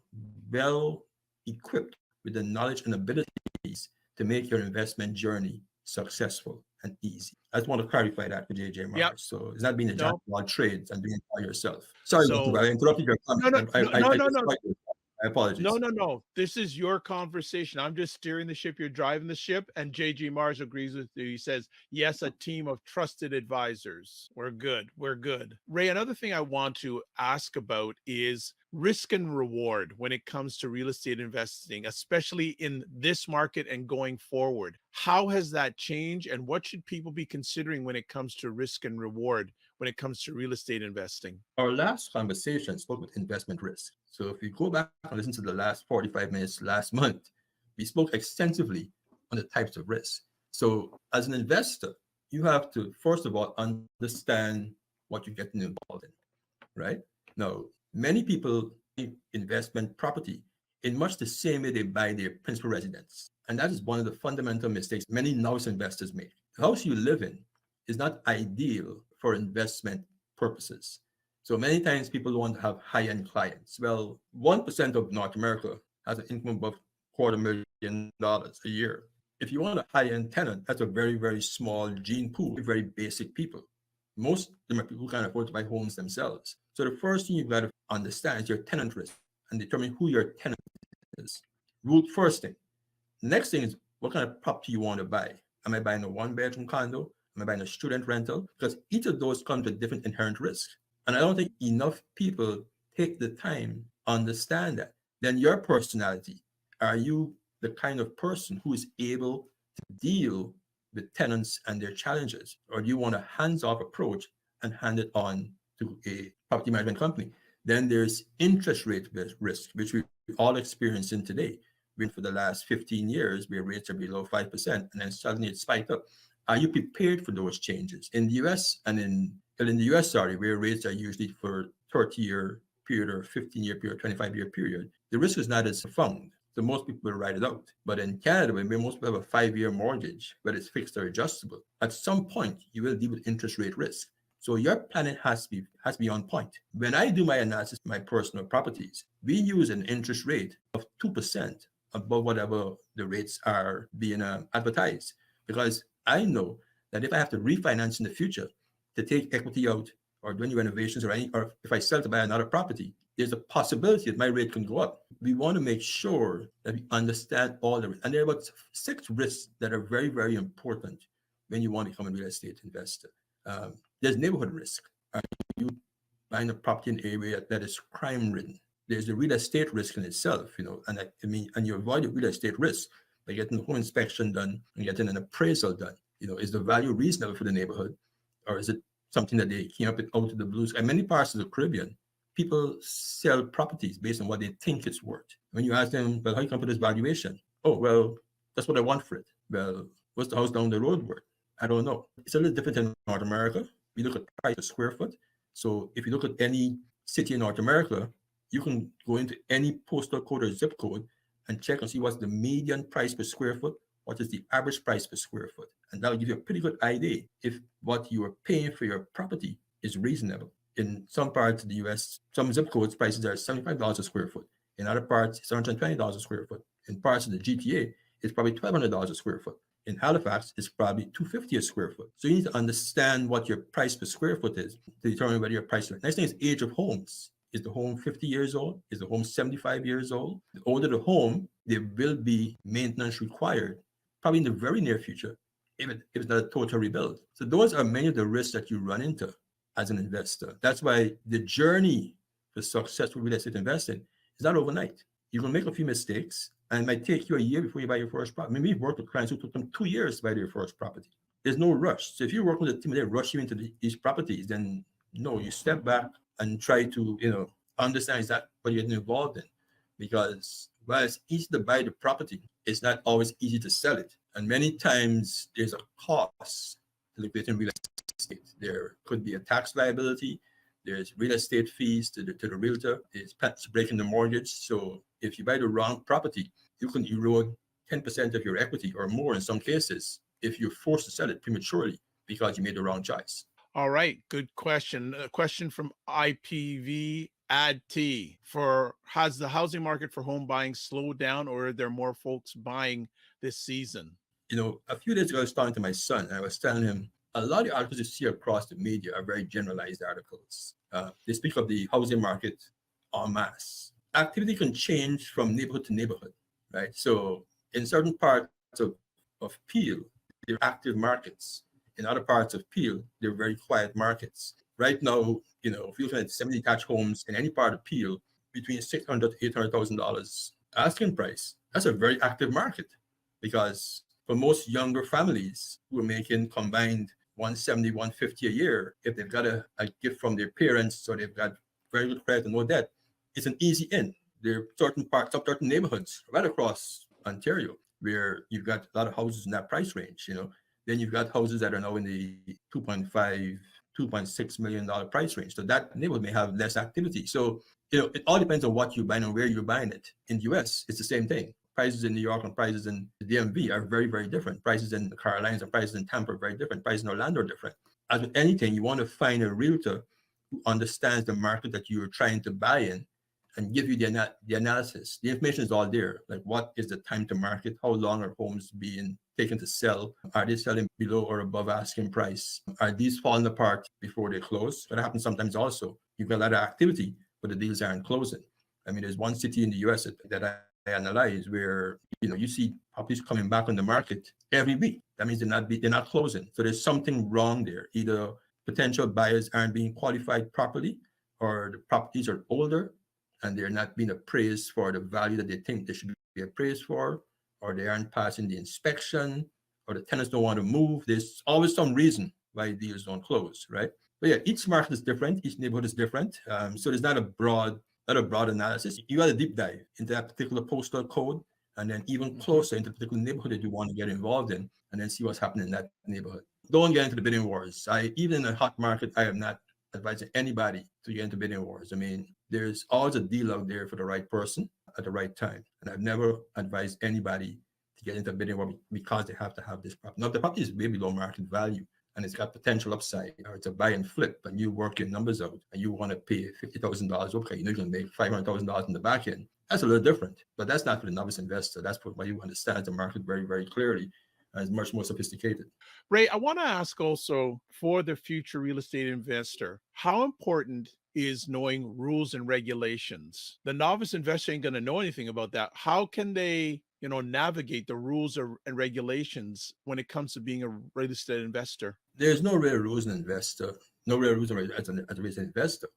well equipped with the knowledge and abilities to make your investment journey successful and easy. I just want to clarify that with JJ Mars. Yep. So it's not being a jack of all trades and doing it by yourself. Sorry, I interrupted your comment. No. I apologize. No. This is your conversation. I'm just steering the ship. You're driving the ship. And JG Mars agrees with you. He says, yes, a team of trusted advisors. We're good. Ray, another thing I want to ask about is risk and reward when it comes to real estate investing, especially in this market and going forward. How has that changed? And what should people be considering when it comes to risk and reward when it comes to real estate investing? Our last conversation spoke with investment risk. So if you go back and listen to the last 45 minutes last month, we spoke extensively on the types of risks. So as an investor, you have to, first of all, understand what you're getting involved in, right? Now, many people buy investment property in much the same way they buy their principal residence. And that is one of the fundamental mistakes many novice investors make. The house you live in is not ideal for investment purposes. So many times people want to have high-end clients. Well, 1% of North America has an income above $250,000 a year. If you want a high-end tenant, that's a very, very small gene pool, very basic people. Most of them are people who can't afford to buy homes themselves. So the first thing you've got to understand is your tenant risk and determine who your tenant is. First thing. The next thing is what kind of property you want to buy. Am I buying a one-bedroom condo? Am I buying a student rental? Because each of those comes with different inherent risks. And I don't think enough people take the time to understand that. Then your personality, are you the kind of person who is able to deal with tenants and their challenges? Or do you want a hands-off approach and hand it on to a property management company? Then there's interest rate risk, which we all experience in today. For the last 15 years, where rates are below 5%, and then suddenly it spiked up. Are you prepared for those changes? In the US and in the US, where rates are usually for 30-year period or 15-year period, 25-year period, the risk is not as profound. So most people will write it out. But in Canada, where most people have a 5-year mortgage, whether it's fixed or adjustable, at some point you will deal with interest rate risk. So your planning has to be on point. When I do my analysis of my personal properties, we use an interest rate of 2% above whatever the rates are being advertised, because I know that if I have to refinance in the future to take equity out or do any renovations or if I sell to buy another property, there's a possibility that my rate can go up. We want to make sure that we understand all the risks. And there are about 6 risks that are very, very important when you want to become a real estate investor. There's neighborhood risk. Are you buying a property in an area that is crime-ridden? There's the real estate risk in itself, and you avoid the real estate risk by getting a home inspection done and getting an appraisal done. Is the value reasonable for the neighborhood, or is it something that they came up with out of the blues? In many parts of the Caribbean, people sell properties based on what they think it's worth. When you ask them, well, how you come to this valuation? Oh, well, that's what I want for it. Well, what's the house down the road worth? I don't know. It's a little different in North America. We look at price per square foot. So if you look at any city in North America, you can go into any postal code or zip code and check and see what's the median price per square foot, what is the average price per square foot. And that'll give you a pretty good idea if what you are paying for your property is reasonable. In some parts of the US, some zip codes prices are $75 a square foot. In other parts, it's $120 a square foot. In parts of the GTA, it's probably $1,200 a square foot. In Halifax, it's probably $250 a square foot. So you need to understand what your price per square foot is to determine whether your price. Next thing is age of homes. Is the home 50 years old? Is the home 75 years old? The older the home, there will be maintenance required, probably in the very near future, if it's not a total rebuild. So those are many of the risks that you run into as an investor. That's why the journey for successful real estate investing is not overnight. You're going to make a few mistakes, and it might take you a year before you buy your first property. I mean, we've worked with clients who took them 2 years to buy their first property. There's no rush. So if you're working with a team and they rush you into these properties, then no, you step back and try to, understand is that what you're getting involved in. Because while it's easy to buy the property, it's not always easy to sell it. And many times there's a cost to liquidate in real estate. There could be a tax liability. There's real estate fees to the realtor. There's breaking the mortgage. So if you buy the wrong property, you can erode 10% of your equity or more in some cases if you're forced to sell it prematurely because you made the wrong choice. All right, good question. A question from IPV Add T. Has the housing market for home buying slowed down, or are there more folks buying this season? A few days ago, I was talking to my son, and I was telling him a lot of the articles you see across the media are very generalized articles. They speak of the housing market en masse. Activity can change from neighborhood to neighborhood, right? So in certain parts of Peel, they're active markets. In other parts of Peel, they're very quiet markets. Right now, if you're looking at 70 detached homes in any part of Peel, between $600,000 to $800,000 asking price, that's a very active market. Because for most younger families who are making combined $170,000, $150,000 a year, if they've got a gift from their parents or they've got very good credit and no debt, it's an easy in. There are certain certain neighborhoods right across Ontario where you've got a lot of houses in that price range. Then you've got houses that are now in the $2.5, $2.6 million price range. So that neighborhood may have less activity. So, it all depends on what you're buying and where you're buying it. In the US, it's the same thing. Prices in New York and prices in the DMV are very, very different. Prices in the Carolinas and prices in Tampa are very different. Prices in Orlando are different. As with anything, you want to find a realtor who understands the market that you're trying to buy in and give you the analysis. The information is all there. Like, what is the time to market? How long are homes being taken to sell? Are they selling below or above asking price? Are these falling apart before they close? That happens sometimes also. You've got a lot of activity, but the deals aren't closing. I mean, there's one city in the US that I analyze where you see properties coming back on the market every week. That means they're not closing. So there's something wrong there. Either potential buyers aren't being qualified properly, or the properties are older and they're not being appraised for the value that they think they should be appraised for, or they aren't passing the inspection, or the tenants don't want to move. There's always some reason why deals don't close, right? But yeah, each market is different, each neighborhood is different. So there's not a broad analysis. You got to deep dive into that particular postal code, and then even closer into the particular neighborhood that you want to get involved in, and then see what's happening in that neighborhood. Don't get into the bidding wars. Even in a hot market, I am not advising anybody to get into bidding wars. I mean, there's always a deal out there for the right person at the right time. And I've never advised anybody to get into a bidding war because they have to have this property. Now, if the property is way below market value and it's got potential upside, or it's a buy and flip, and you work your numbers out and you want to pay $50,000, okay, you're going to make $500,000 in the back end. That's a little different, but that's not for the novice investor. That's for why you understand the market very, very clearly. And it's much more sophisticated. Ray, I want to ask also, for the future real estate investor, how important is knowing rules and regulations? The novice investor ain't going to know anything about that. How can they, navigate the rules and regulations when it comes to being a real estate investor? There's no real rules as an investor, no real rules as a real estate investor.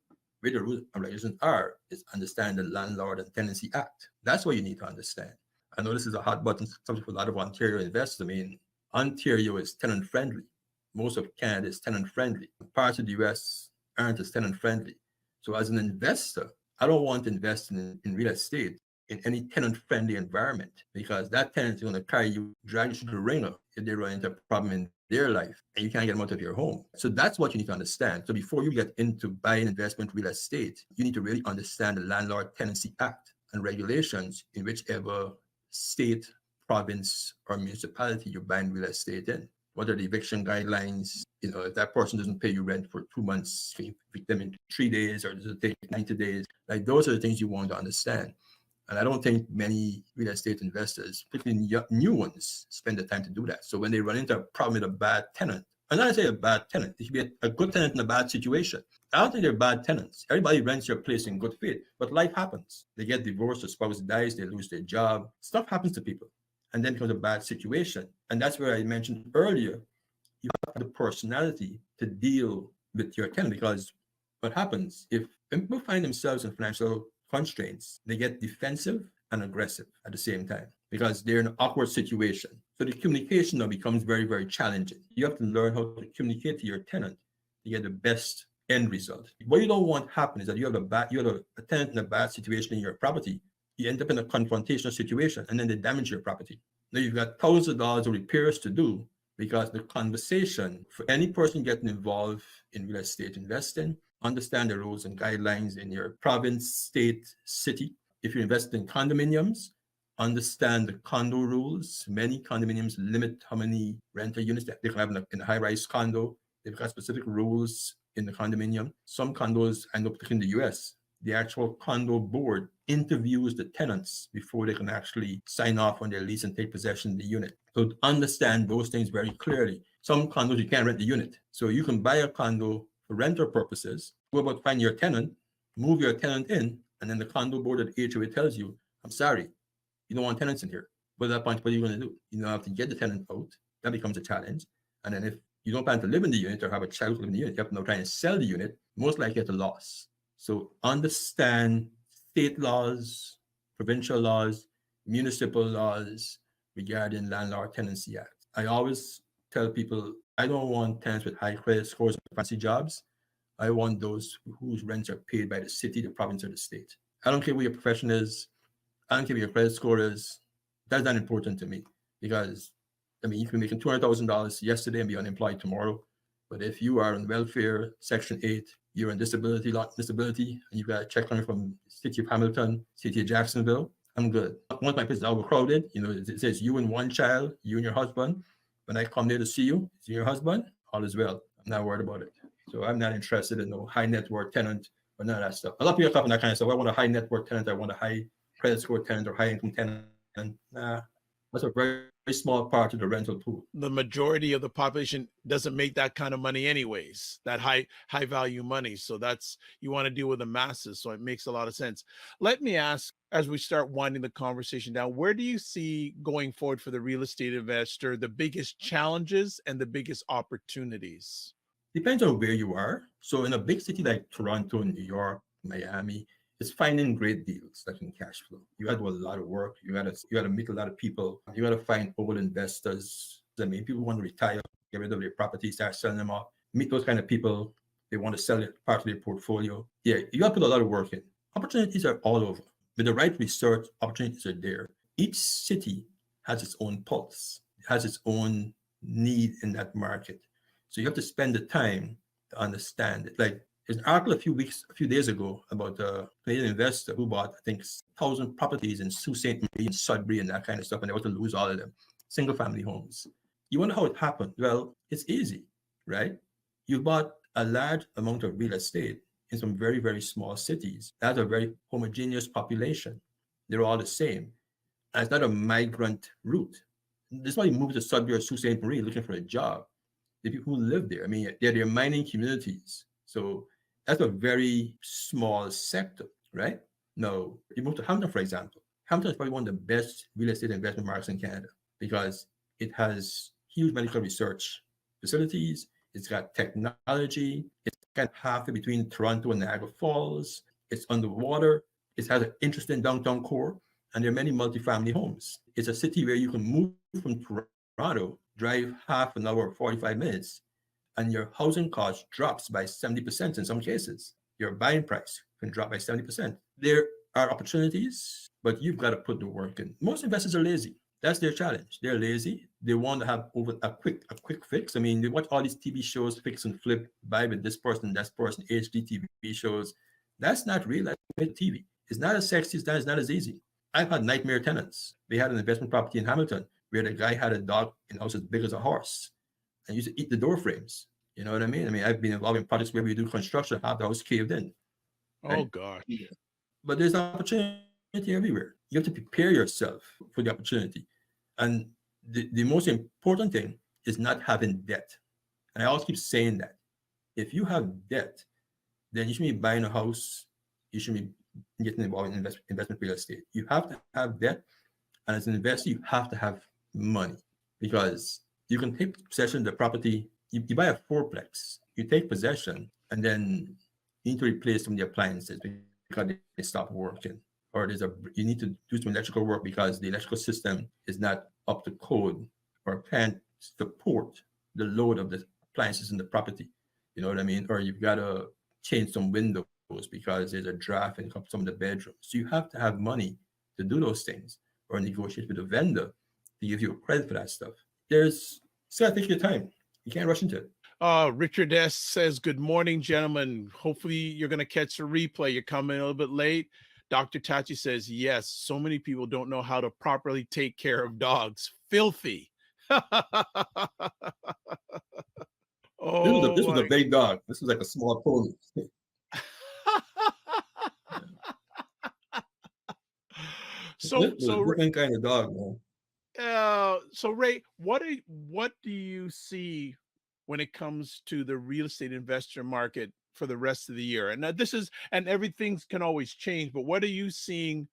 Where the rules and regulations are is understand the Landlord and Tenancy Act. That's what you need to understand. I know this is a hot button subject for a lot of Ontario investors. I mean, Ontario is tenant friendly. Most of Canada is tenant friendly. Parts of the US aren't as tenant friendly. So as an investor, I don't want to invest in real estate in any tenant friendly environment, because that tenant is going to carry you, drag you through the ringer if they run into a problem in their life and you can't get them out of your home. So that's what you need to understand. So before you get into buying investment real estate, you need to really understand the Landlord Tenancy Act and regulations in whichever state, province, or municipality you're buying real estate in. What are the eviction guidelines? If that person doesn't pay you rent for 2 months, can you evict them in 3 days, or does it take 90 days? Like, those are the things you want to understand. And I don't think many real estate investors, particularly new ones, spend the time to do that. So when they run into a problem with a bad tenant, and I say a bad tenant, it should be a good tenant in a bad situation. I don't think they're bad tenants. Everybody rents your place in good faith, but life happens. They get divorced, the spouse dies, they lose their job. Stuff happens to people, and then becomes a bad situation. And that's where I mentioned earlier, you have the personality to deal with your tenant, because what happens if people find themselves in financial constraints, they get defensive and aggressive at the same time because they're in an awkward situation. So the communication now becomes very, very challenging. You have to learn how to communicate to your tenant to get the best end result. What you don't want happen is that you have a tenant in a bad situation in your property. You end up in a confrontational situation, and then they damage your property. Now you've got thousands of dollars of repairs to do, because the conversation for any person getting involved in real estate investing, understand the rules and guidelines in your province, state, city. If you invest in condominiums, understand the condo rules. Many condominiums limit how many rental units that they can have in a high-rise condo. They've got specific rules in the condominium. Some condos, I know particularly in the US, the actual condo board interviews the tenants before they can actually sign off on their lease and take possession of the unit. So to understand those things very clearly. Some condos, you can't rent the unit. So you can buy a condo for rental purposes, go about finding your tenant, move your tenant in, and then the condo board at HOA tells you, I'm sorry, you don't want tenants in here. But at that point, what are you going to do? You now have to get the tenant out. That becomes a challenge. And then if you don't plan to live in the unit or have a child live in the unit, you have to now try and sell the unit, most likely at a loss. So understand state laws, provincial laws, municipal laws regarding Landlord Tenancy Act. I always tell people, I don't want tenants with high credit scores or fancy jobs. I want those whose rents are paid by the city, the province, or the state. I don't care what your profession is. I don't care what your credit score is. That's not important to me, because, I mean, you can be making $200,000 yesterday and be unemployed tomorrow. But if you are on welfare, Section 8, you're on disability, and you've got a check coming from City of Hamilton, City of Jacksonville, I'm good. Once my place is overcrowded, it says you and one child, you and your husband. When I come there to see you, see your husband, all is well. I'm not worried about it. So I'm not interested in no high net worth tenant or none of that stuff. A lot of people are talking that kind of stuff. I want a high net worth tenant. I want a high credit score tenant or high income tenant. Nah, that's a very, very small part of the rental pool. The majority of the population doesn't make that kind of money anyways, that high value money. So that's, you want to deal with the masses. So it makes a lot of sense. Let me ask, as we start winding the conversation down, where do you see going forward for the real estate investor, the biggest challenges and the biggest opportunities? Depends on where you are. So in a big city like Toronto, New York, Miami, it's finding great deals that can cash flow. You got to do a lot of work. You got to meet a lot of people. You got to find old investors. I mean, people want to retire, get rid of their properties, start selling them off. Meet those kind of people. They want to sell it, part of their portfolio. Yeah, you got to put a lot of work in. Opportunities are all over. With the right research, opportunities are there. Each city has its own pulse, has its own need in that market. So you have to spend the time to understand it. Like, there's an article a few days ago about a Canadian investor who bought, I think, 1,000 properties in Sault Ste. Marie and Sudbury and that kind of stuff, and they want to lose all of them, single family homes. You wonder how it happened? Well, it's easy, right? You bought a large amount of real estate in some very, very small cities. That's a very homogeneous population. They're all the same. And it's not a migrant route. This is why you move to Sudbury or Sault Ste. Marie looking for a job. The people who live there, I mean, they're mining communities. So that's a very small sector, right? Now, you move to Hamilton, for example. Hamilton is probably one of the best real estate investment markets in Canada because it has huge medical research facilities. It's got technology. It's kind of halfway between Toronto and Niagara Falls. It's underwater. It has an interesting downtown core, and there are many multifamily homes. It's a city where you can move from Toronto, drive half an hour, 45 minutes, and your housing cost drops by 70% in some cases. Your buying price can drop by 70%. There are opportunities, but you've got to put the work in. Most investors are lazy. That's their challenge. They're lazy. They want to have a quick fix. I mean, they watch all these TV shows, fix and flip, buy with this person, that person, HD TV shows. That's not real life TV. It's not as sexy, it's not as easy. I've had nightmare tenants. They had an investment property in Hamilton where the guy had a dog in the house as big as a horse and used to eat the door frames. You know what I mean? I mean, I've been involved in projects where we do construction, half the house caved in. Right? Oh, gosh. But there's opportunity everywhere. You have to prepare yourself for the opportunity. And the most important thing is not having debt. And I always keep saying that. If you have debt, then you should be buying a house. You should be getting involved in investment real estate. You have to have debt. And as an investor, you have to have money because you can take possession of the property. You buy a fourplex, you take possession, and then you need to replace some of the appliances because they stop working. Or you need to do some electrical work because the electrical system is not up to code or can't support the load of the appliances in the property. You know what I mean? Or you've got to change some windows because there's a draft in some of the bedrooms. So you have to have money to do those things or negotiate with a vendor to give you a credit for that stuff. There's still take your time. You can't rush into it. Richard S. says, good morning, gentlemen. Hopefully you're going to catch the replay. You're coming a little bit late. Dr. Tachi says, yes, so many people don't know how to properly take care of dogs. Filthy. This was a big dog. This was like a small pony. So different kind of dog, man. So Ray, what do you see when it comes to the real estate investor market for the rest of the year? And now everything can always change, but what are you seeing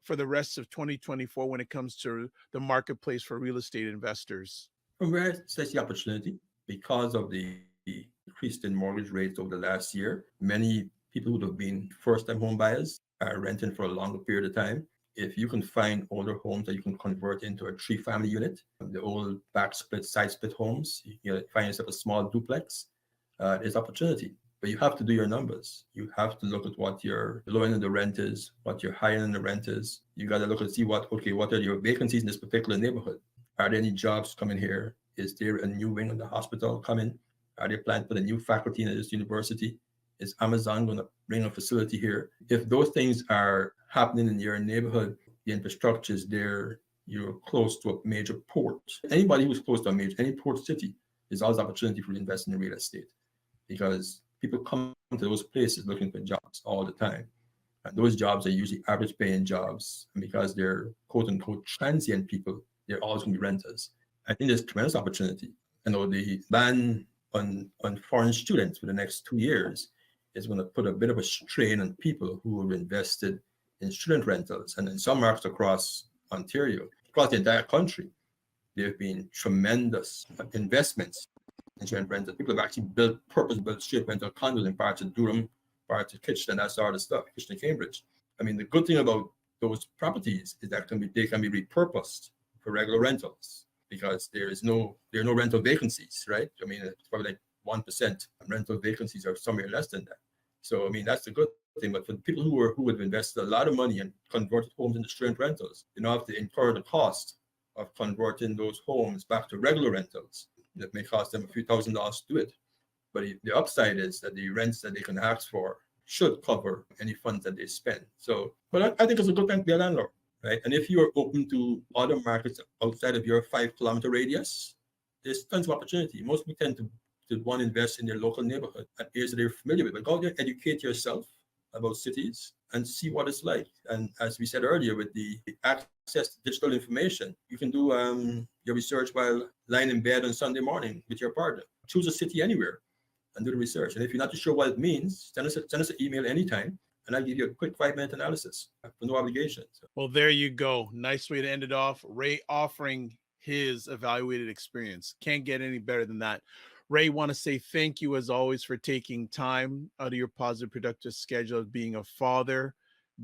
for the rest of 2024 when it comes to the marketplace for real estate investors? From where I see the opportunity, because of the increase in mortgage rates over the last year, many people who have been first-time home buyers are renting for a longer period of time. If you can find older homes that you can convert into a 3-family unit, the old back split, side split homes, you find yourself a small duplex, there's opportunity. But you have to do your numbers. You have to look at what your low end of the rent is, what your high end of the rent is. You got to look and see what are your vacancies in this particular neighborhood? Are there any jobs coming here? Is there a new wing in the hospital coming? Are they planning to put a new faculty in this university? Is Amazon going to bring a facility here? If those things are happening in your neighborhood, the infrastructure is there, you're close to a major port. Anybody who's close to any port city, there's always opportunity for investing in real estate because people come to those places looking for jobs all the time. And those jobs are usually average paying jobs. And because they're quote unquote transient people, they're always going to be renters. I think there's tremendous opportunity. The ban on foreign students for the next 2 years is going to put a bit of a strain on people who have invested in student rentals. And in some markets across Ontario, across the entire country, there have been tremendous investments in student rentals. People have actually purpose-built student rental condos in parts of Durham, parts of Kitchener, that sort of stuff, Kitchener, Cambridge. I mean, the good thing about those properties is that they can be repurposed for regular rentals because there are no rental vacancies, right? I mean, it's probably like 1% rental vacancies or somewhere less than that. So, I mean, that's a good thing. But for people who have invested a lot of money and converted homes into student rentals, you don't have to incur the cost of converting those homes back to regular rentals. That may cost them a few $1,000s to do it. But the upside is that the rents that they can ask for should cover any funds that they spend. So, but I think it's a good time to be a landlord, right? And if you're open to other markets outside of your 5-kilometer radius, there's tons of opportunity. Most people tend to want to invest in their local neighborhood at areas that they're familiar with. But go out there, educate yourself about cities and see what it's like. And as we said earlier, with the access to digital information, you can do your research while lying in bed on Sunday morning with your partner. Choose a city anywhere and do the research. And if you're not too sure what it means, send us an email anytime, and I'll give you a quick 5-minute analysis for no obligation. So. Well, there you go. Nice way to end it off. Ray offering his evaluated experience. Can't get any better than that. Ray, want to say thank you as always for taking time out of your positive, productive schedule of being a father,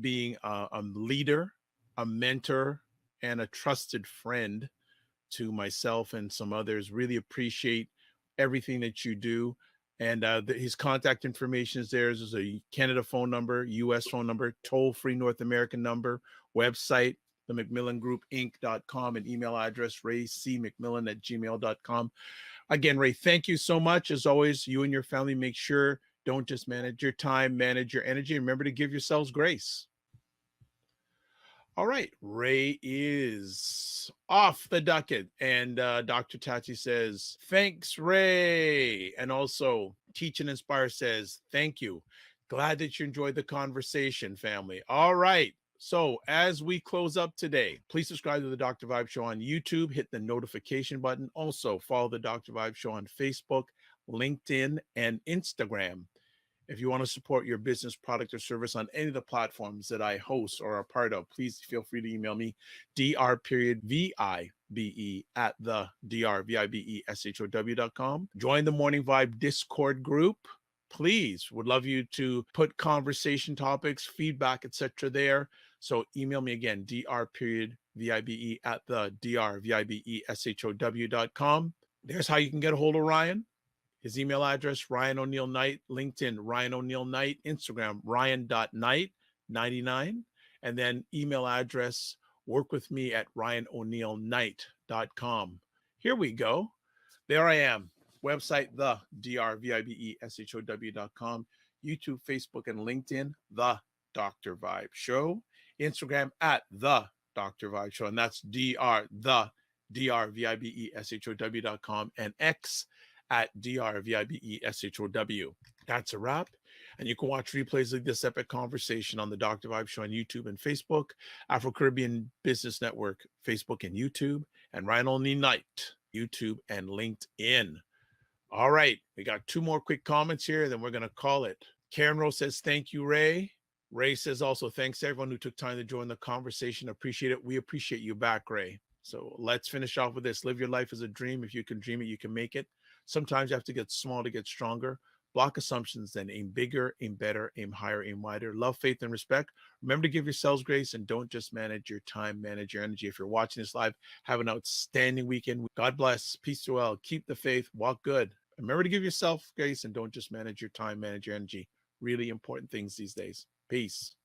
being a leader, a mentor, and a trusted friend to myself and some others. Really appreciate everything that you do. And his contact information is there. There's a Canada phone number, US phone number, toll-free North American number, website, the McMillan Group Inc.com, and email address, raycmcmillan@gmail.com. Again, Ray, thank you so much. As always, you and your family make sure don't just manage your time, manage your energy, and remember to give yourselves grace. All right, Ray is off the docket. And Dr. Tachi says, thanks, Ray. And also, Teach and Inspire says, thank you. Glad that you enjoyed the conversation, family. All right. So as we close up today, please subscribe to the Dr. Vibe Show on YouTube, hit the notification button. Also follow the Dr. Vibe Show on Facebook, LinkedIn, and Instagram. If you want to support your business, product, or service on any of the platforms that I host or are part of, please feel free to email me, dr.vibe@drvibeshow.com. Join the Morning Vibe Discord group. Please, would love you to put conversation topics, feedback, etc. there. So email me again, dr.vibe@drvibeshow.com. There's how you can get a hold of Ryan. His email address, Ryan O'Neill Knight, LinkedIn, Ryan O'Neill Knight, Instagram, Ryan.Knight99, and then email address, work with me at RyanO'NeillKnight.com. Here we go. There I am. Website, the drvibeshow.com, YouTube, Facebook, and LinkedIn, The Dr. Vibe Show, Instagram at The Dr. Vibe Show, and that's the drvibeshow.com, and X at drvibeshow. That's a wrap. And you can watch replays of this epic conversation on the Dr. Vibe Show on YouTube and Facebook, Afro-Caribbean Business Network, Facebook and YouTube, and Ryan O'Neill Knight, YouTube and LinkedIn. All right, we got two more quick comments here, then we're going to call it. Karen Rose says, thank you, Ray. Ray says also, thanks to everyone who took time to join the conversation. Appreciate it. We appreciate you back, Ray. So let's finish off with this. Live your life as a dream. If you can dream it, you can make it. Sometimes you have to get small to get stronger. Block assumptions, then aim bigger, aim better, aim higher, aim wider. Love, faith, and respect. Remember to give yourselves grace and don't just manage your time, manage your energy. If you're watching this live, have an outstanding weekend. God bless. Peace to all. Keep the faith. Walk good. Remember to give yourself grace and don't just manage your time, manage your energy. Really important things these days. Peace.